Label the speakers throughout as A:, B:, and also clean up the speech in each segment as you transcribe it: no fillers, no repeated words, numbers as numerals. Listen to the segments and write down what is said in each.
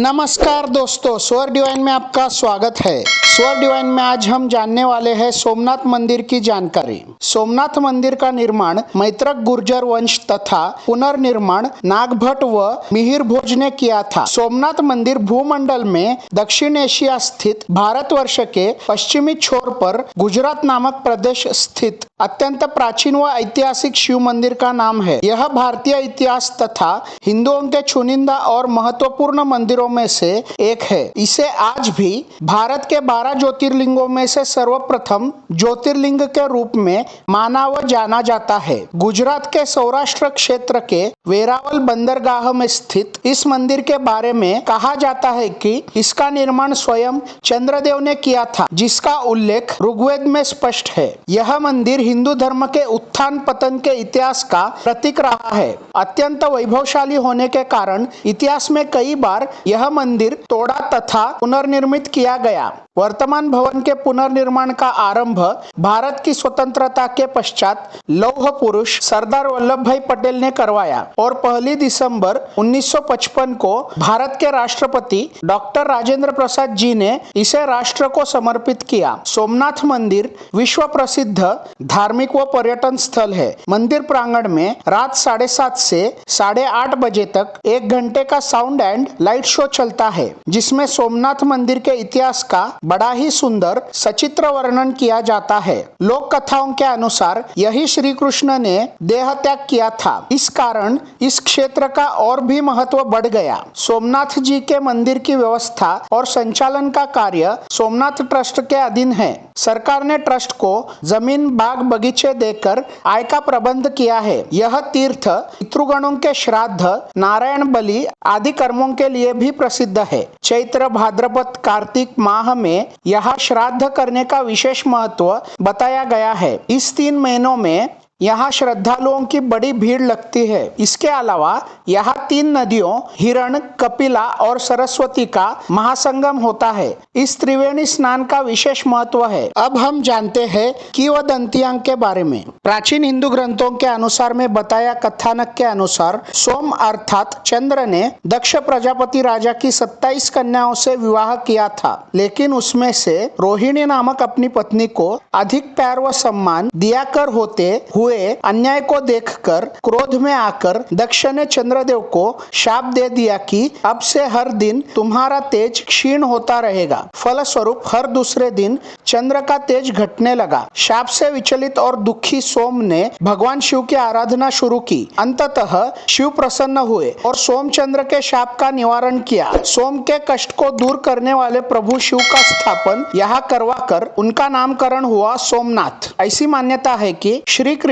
A: नमस्कार दोस्तों, स्वर डिवाइन में आपका स्वागत है। स्वर डिवाइन में आज हम जानने वाले हैं सोमनाथ मंदिर की जानकारी। सोमनाथ मंदिर का निर्माण मैत्रक गुर्जर वंश तथा पुनर्निर्माण नागभट्ट व मिहिर भोज ने किया था। सोमनाथ मंदिर भूमंडल में दक्षिण एशिया स्थित भारतवर्ष के पश्चिमी छोर पर गुजरात नामक प्रदेश स्थित अत्यंत प्राचीन व ऐतिहासिक शिव मंदिर का नाम है। यह भारतीय इतिहास तथा हिंदुओं के चुनिंदा और महत्वपूर्ण मंदिरों में से एक है। इसे आज भी भारत के 12 ज्योतिर्लिंगों में से सर्वप्रथम ज्योतिर्लिंग के रूप में माना व जाना जाता है। गुजरात के सौराष्ट्र क्षेत्र के वेरावल बंदरगाह में स्थित इस मंदिर के बारे में कहा जाता है कि इसका निर्माण स्वयं चंद्रदेव ने किया था, जिसका उल्लेख ऋग्वेद में स्पष्ट है। यह मंदिर हिंदू धर्म के उत्थान पतन के इतिहास का प्रतीक रहा है। अत्यंत वैभवशाली होने के कारण इतिहास में कई बार यह मंदिर तोड़ा तथा पुनर्निर्मित किया गया। वर्तमान भवन के पुनर्निर्माण का आरंभ भारत की स्वतंत्रता के पश्चात लौह पुरुष सरदार वल्लभ भाई पटेल ने करवाया और 1 दिसंबर 1955 को भारत के राष्ट्रपति डॉक्टर राजेंद्र प्रसाद जी ने इसे राष्ट्र को समर्पित किया। सोमनाथ मंदिर विश्व प्रसिद्ध धार्मिक व पर्यटन स्थल है। मंदिर प्रांगण में रात 7:30 से 8:30 बजे तक 1 घंटे का साउंड एंड लाइट शो चलता है, जिसमें सोमनाथ मंदिर के इतिहास का बड़ा ही सुंदर सचित्र वर्णन किया जाता है। लोक कथाओं के अनुसार यही श्री कृष्ण ने देह त्याग किया था। इस कारण इस क्षेत्र का और भी महत्व बढ़ गया। सोमनाथ जी के मंदिर की व्यवस्था और संचालन का कार्य सोमनाथ ट्रस्ट के अधीन है। सरकार ने ट्रस्ट को जमीन, बाग, बगीचे देकर आय का प्रबंध किया है। यह तीर्थ पितृगणों के श्राद्ध, नारायण बलि आदि कर्मों के लिए भी प्रसिद्ध है। चैत्र, भाद्रपद, कार्तिक माह में यहाँ श्राद्ध करने का विशेष महत्व बताया गया है। इस 3 महीनों में यहाँ श्रद्धालुओं की बड़ी भीड़ लगती है। इसके अलावा यहाँ 3 नदियों हिरण, कपिला और सरस्वती का महासंगम होता है। इस त्रिवेणी स्नान का विशेष महत्व है। अब हम जानते हैं किंवदंतियों के बारे में। प्राचीन हिंदू ग्रंथों के अनुसार में बताया कथानक के अनुसार सोम अर्थात चंद्र ने दक्ष प्रजापति राजा की 27 कन्याओं से विवाह किया था, लेकिन उसमें से रोहिणी नामक अपनी पत्नी को अधिक प्यार व सम्मान दिया कर होते हुए अन्याय को देखकर क्रोध में आकर दक्ष ने चंद्रदेव को शाप दे दिया कि अब से हर दिन तुम्हारा तेज क्षीण होता रहेगा। फलस्वरूप हर दूसरे दिन चंद्र का तेज घटने लगा। शाप से विचलित और दुखी सोम ने भगवान शिव की आराधना शुरू की। अंततः शिव प्रसन्न हुए और सोमचंद्र के शाप का निवारण किया। सोम के कष्ट को दूर करने वाले प्रभु शिव का स्थापन यहाँ करवाकर उनका नामकरण हुआ सोमनाथ। ऐसी मान्यता है कि श्री कृष्ण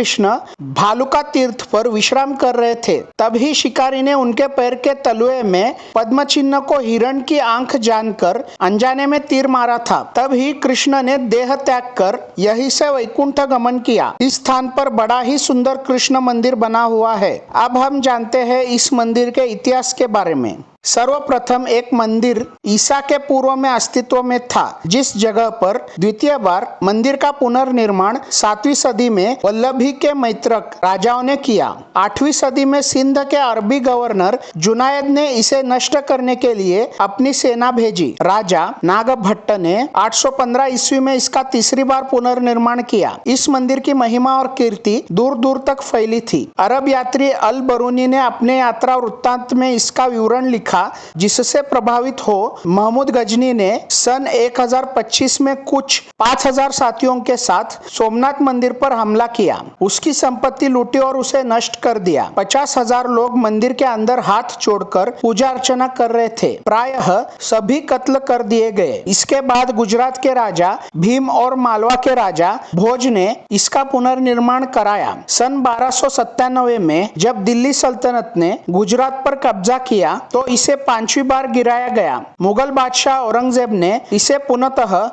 A: भालुका तीर्थ पर विश्राम कर रहे थे, तभी शिकारी ने उनके पैर के तलुए में पद्म चिन्ह को हिरण की आंख जानकर अनजाने में तीर मारा था। तभी कृष्ण ने देह त्याग कर यहीं से वैकुंठ गमन किया। इस स्थान पर बड़ा ही सुंदर कृष्ण मंदिर बना हुआ है। अब हम जानते हैं इस मंदिर के इतिहास के बारे में। सर्वप्रथम एक मंदिर ईसा के पूर्व में अस्तित्व में था, जिस जगह पर द्वितीय बार मंदिर का पुनर्निर्माण 7वीं सदी में वल्लभी के मैत्रक राजाओं ने किया। 8वीं सदी में सिंध के अरबी गवर्नर जुनायद ने इसे नष्ट करने के लिए अपनी सेना भेजी। राजा नागभट्ट ने 815 ईस्वी में इसका तीसरी बार पुनर्निर्माण किया। इस मंदिर की महिमा और कीर्ति दूर दूर तक फैली थी। अरब यात्री अल बरूनी ने अपने यात्रा वृत्तांत में इसका विवरण लिखा, जिससे प्रभावित हो महमूद गजनी ने सन 1025 में कुछ 5000 साथियों के साथ सोमनाथ मंदिर पर हमला किया। उसकी संपत्ति लूटी और उसे नष्ट कर दिया। 50,000 लोग मंदिर के अंदर हाथ जोड़कर पूजा अर्चना कर रहे थे। प्रायः सभी कत्ल कर दिए गए। इसके बाद गुजरात के राजा भीम और मालवा के राजा भोज ने इसका पुनर्निर्माण कराया। सन 1297 में जब दिल्ली सल्तनत ने गुजरात पर कब्जा किया तो इसे 5वीं बार गिराया गया। मुगल बादशाह औरंगजेब ने इसे पुनः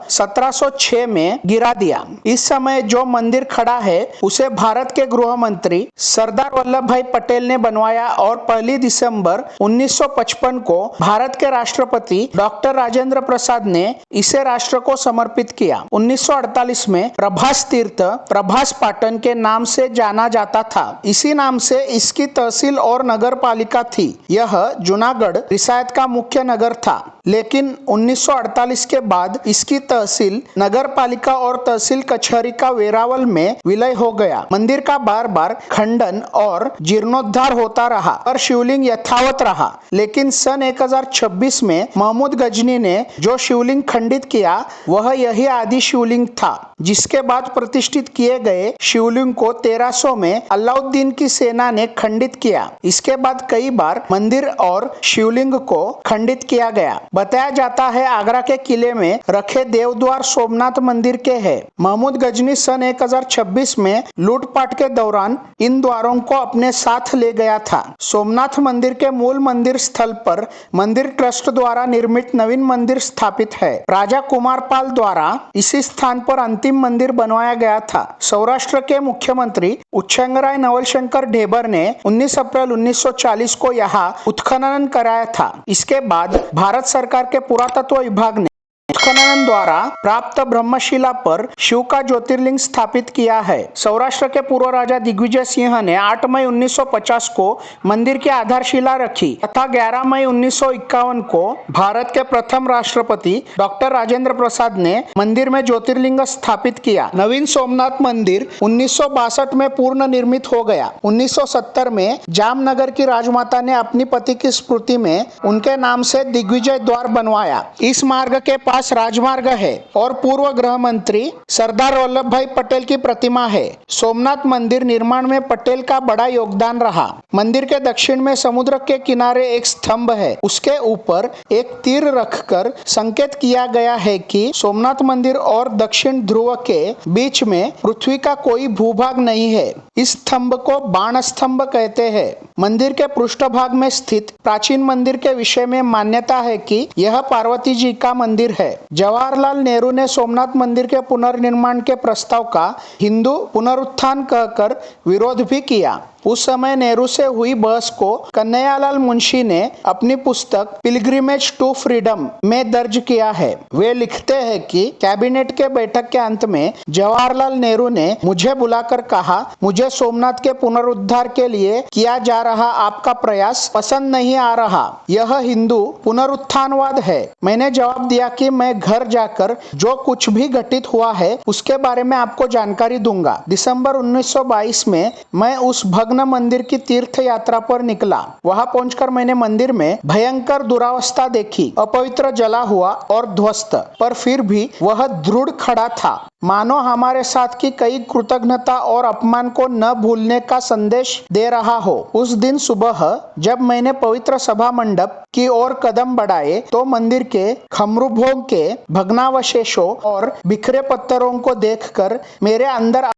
A: 1706 में गिरा दिया। इस समय जो मंदिर खड़ा है उसे भारत के गृह मंत्री सरदार वल्लभ भाई पटेल ने बनवाया और 1 दिसंबर 1955 को भारत के राष्ट्रपति डॉक्टर राजेंद्र प्रसाद ने इसे राष्ट्र को समर्पित किया। 1948 में प्रभास तीर्थ प्रभास पाटन के नाम से जाना जाता था। इसी नाम से इसकी तहसील और नगर पालिका थी। यह जूनागढ़ रियासत का मुख्य नगर था, लेकिन 1948 के बाद इसकी तहसील नगर पालिका और तहसील कचहरी का वेरावल में विलय हो गया। मंदिर का बार बार खंडन और जीर्णोद्धार होता रहा और शिवलिंग यथावत रहा, लेकिन सन 1026 में महमूद गजनी ने जो शिवलिंग खंडित किया वह यही आदि शिवलिंग था, जिसके बाद प्रतिष्ठित किए गए शिवलिंग को 1300 में अलाउद्दीन की सेना ने खंडित किया। इसके बाद कई बार मंदिर और शिवलिंग को खंडित किया गया। बताया जाता है आगरा के किले में रखे देवद्वार सोमनाथ मंदिर के हैं। महमूद गजनी सन 1026 में लूटपाट के दौरान इन द्वारों को अपने साथ ले गया था। सोमनाथ मंदिर के मूल मंदिर स्थल पर मंदिर ट्रस्ट द्वारा निर्मित नवीन मंदिर स्थापित है। राजा कुमारपाल द्वारा इसी स्थान पर अंतिम मंदिर बनवाया गया था। सौराष्ट्र के मुख्यमंत्री उच्चंगराय नवलशंकर ढेबर ने 19 अप्रैल 1940 को यहाँ उत्खनन कराया था। इसके बाद भारत सरकार के पुरातत्व विभाग ने उत्खनन द्वारा प्राप्त ब्रह्मशिला पर शिव का ज्योतिर्लिंग स्थापित किया है। सौराष्ट्र के पूर्व राजा दिग्विजय सिंह ने 8 मई 1950 को मंदिर की आधारशिला रखी तथा 11 मई 1951 को भारत के प्रथम राष्ट्रपति डॉक्टर राजेंद्र प्रसाद ने मंदिर में ज्योतिर्लिंग स्थापित किया। नवीन सोमनाथ मंदिर 1962 में पूर्ण निर्मित हो गया। 1970 में जामनगर की राजमाता ने अपनी पति की स्मृति में उनके नाम से दिग्विजय द्वार बनवाया। इस मार्ग के पास राजमार्ग है और पूर्व गृह मंत्री सरदार वल्लभ भाई पटेल की प्रतिमा है। सोमनाथ मंदिर निर्माण में पटेल का बड़ा योगदान रहा। मंदिर के दक्षिण में समुद्र के किनारे एक स्तंभ है, उसके ऊपर एक तीर रखकर संकेत किया गया है कि सोमनाथ मंदिर और दक्षिण ध्रुव के बीच में पृथ्वी का कोई भूभाग नहीं है। इस स्तंभ को बाण स्तंभ कहते हैं। मंदिर के पृष्ठभाग में स्थित प्राचीन मंदिर के विषय में मान्यता है कि यह पार्वती जी का मंदिर है। जवाहरलाल नेहरू ने सोमनाथ मंदिर के पुनर्निर्माण के प्रस्ताव का हिंदू पुनरुत्थान कहकर विरोध भी किया। उस समय नेहरू से हुई बहस को कन्हैयालाल मुंशी ने अपनी पुस्तक पिलग्रिमेज टू फ्रीडम में दर्ज किया है। वे लिखते हैं कि कैबिनेट के बैठक के अंत में जवाहरलाल नेहरू ने मुझे बुलाकर कहा, मुझे सोमनाथ के पुनरुद्धार के लिए किया जा रहा आपका प्रयास पसंद नहीं आ रहा। यह हिंदू पुनरुत्थानवाद है। मैंने जवाब दिया कि मैं घर जाकर जो कुछ भी घटित हुआ है उसके बारे में आपको जानकारी दूंगा। दिसंबर 1922 में मैं उस भग्न मंदिर की तीर्थ यात्रा पर निकला। वहां पहुंचकर मैंने मंदिर में भयंकर दुरावस्था देखी। अपवित्र जला हुआ और ध्वस्त, पर फिर भी वह दृढ़ खड़ा था, मानो हमारे साथ की कई कृतज्ञता और अपमान को न भूलने का संदेश दे रहा हो। उस दिन सुबह जब मैंने पवित्र सभा मंडप की ओर कदम बढ़ाए तो मंदिर के खमरूभों के भग्नावशेषों और बिखरे पत्थरों को देखकर मेरे अंदर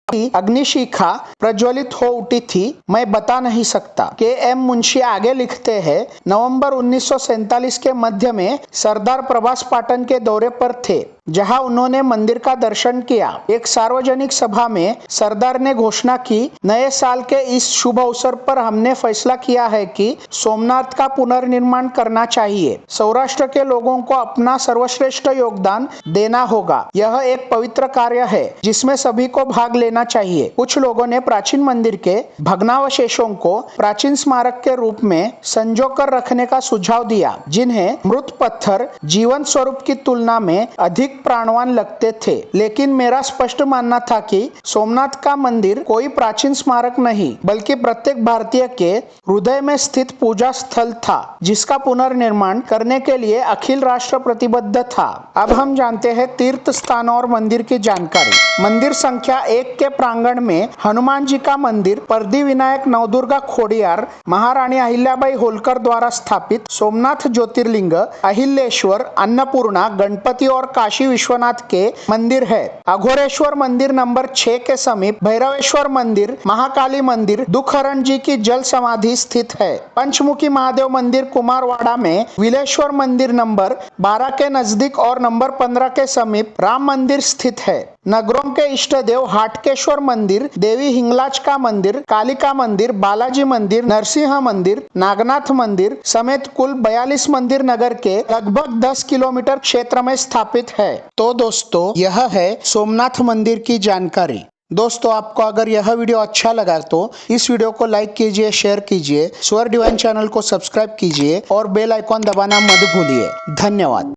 A: अग्निशिखा प्रज्वलित हो उठी थी। मैं बता नहीं सकता। के.एम. मुंशी आगे लिखते हैं, नवंबर 1947 के मध्य में सरदार प्रभास पाटन के दौरे पर थे, जहां उन्होंने मंदिर का दर्शन किया। एक सार्वजनिक सभा में सरदार ने घोषणा की, नए साल के इस शुभ अवसर पर हमने फैसला किया है कि सोमनाथ का पुनर्निर्माण करना चाहिए। सौराष्ट्र के लोगों को अपना सर्वश्रेष्ठ योगदान देना होगा। यह एक पवित्र कार्य है जिसमें सभी को भाग लेना चाहिए। कुछ लोगों ने प्राचीन मंदिर के भग्नावशेषों को प्राचीन स्मारक के रूप में संजोकर रखने का सुझाव दिया, जिन्हें मृत पत्थर जीवन स्वरूप की तुलना में अधिक प्राणवान लगते थे। लेकिन मेरा स्पष्ट मानना था कि सोमनाथ का मंदिर कोई प्राचीन स्मारक नहीं, बल्कि प्रत्येक भारतीय के हृदय में स्थित पूजा स्थल था, जिसका पुनर्निर्माण करने के लिए अखिल राष्ट्र प्रतिबद्ध था। अब हम जानते हैं तीर्थ स्थानों और मंदिर की जानकारी। मंदिर संख्या 1 के प्रांगण में हनुमान जी का मंदिर, परदी विनायक नवदुर्गा खोडियार, महारानी अहिल्याबाई होलकर द्वारा स्थापित सोमनाथ ज्योतिर्लिंग, अहिल्याश्वर, अन्नपूर्णा, गणपति और काशी विश्वनाथ के मंदिर है। अघोरेश्वर मंदिर नंबर 6 के समीप भैरवेश्वर मंदिर, महाकाली मंदिर, दुखहरण जी की जल समाधि स्थित है। पंचमुखी महादेव मंदिर कुमारवाड़ा में, विलेश्वर मंदिर नंबर 12 के नजदीक और नंबर 15 के समीप राम मंदिर स्थित है। नगरों के इष्ट देव हाटकेश्वर मंदिर, देवी हिंगलाज का मंदिर, कालिका मंदिर, बालाजी मंदिर, नरसिंह मंदिर, नागनाथ मंदिर समेत कुल 42 मंदिर नगर के लगभग 10 किलोमीटर क्षेत्र में स्थापित है। तो दोस्तों, यह है सोमनाथ मंदिर की जानकारी। दोस्तों, आपको अगर यह वीडियो अच्छा लगा तो इस वीडियो को लाइक कीजिए, शेयर कीजिए, स्वर डिवाइन चैनल को सब्सक्राइब कीजिए और बेल आइकॉन दबाना मत भूलिए। धन्यवाद।